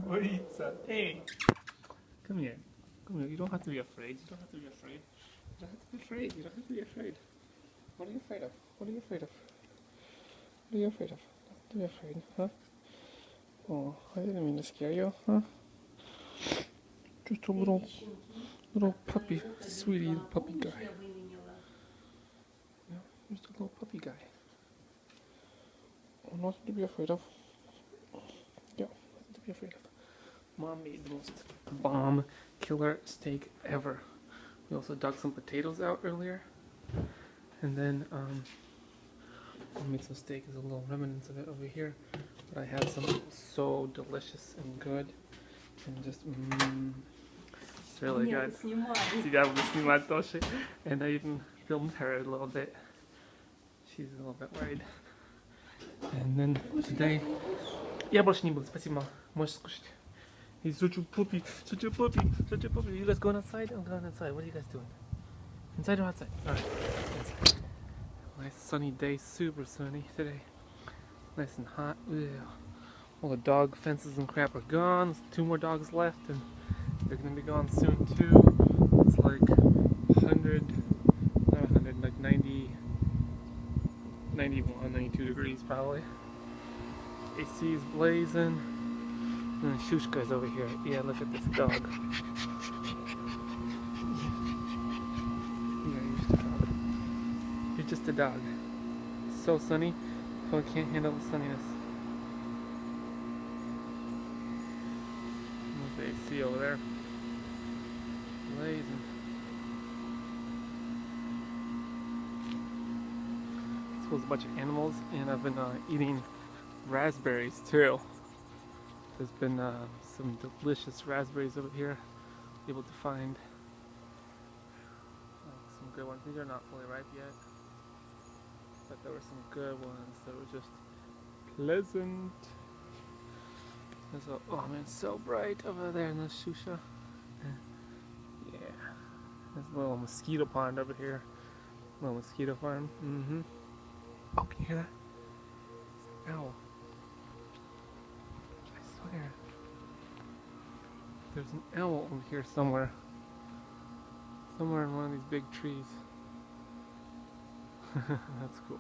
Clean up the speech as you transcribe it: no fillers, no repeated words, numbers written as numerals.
Maritza, hey! Come here. Come here. You don't have to be afraid. You don't have to be afraid. You don't have to be afraid. You don't have to be afraid. What are you afraid of? What are you afraid of? What are you afraid of? Don't be afraid, huh? Oh, I didn't mean to scare you, huh? Just a little puppy, sweetie puppy guy. Yeah, just a little puppy guy. Oh, nothing to be afraid of. Yeah, nothing to be afraid of. Mom made the most bomb killer steak ever. We also dug some potatoes out earlier. And then, I made some steak. There's a little remnants of it over here. But I had some so delicious and good. And just, it's really good. Тебя буду снимать тоже. And I even filmed her a little bit. She's a little bit worried. And then today... Я больше не буду, спасибо. Можешь скушать. He's such a puppy, such a puppy, such a puppy. You guys going outside? I'm going outside. What are you guys doing? Inside or outside? Alright, inside. Nice sunny day, super sunny today. Nice and hot. Ew. All the dog fences and crap are gone. There's 2 more dogs left and they're gonna be gone soon too. It's like 100, not 100, like 90, 91, 92 degrees probably. AC is blazing. And Shushka's over here. Yeah, look at this dog. Yeah, you're just a dog. You're just a dog. It's so sunny, phone can't handle the sunniness. There's the AC over there. Blazing. This was a bunch of animals, and I've been eating raspberries too. There's been some delicious raspberries over here. Able to find some good ones. These are not fully ripe yet, but there were some good ones that were just pleasant. So, oh man, it's so bright over there in the shusha. Yeah, there's a little mosquito pond over here. Little mosquito farm. Oh, can you hear that? Owl. I swear. There's an owl over here somewhere. Somewhere in one of these big trees. That's cool.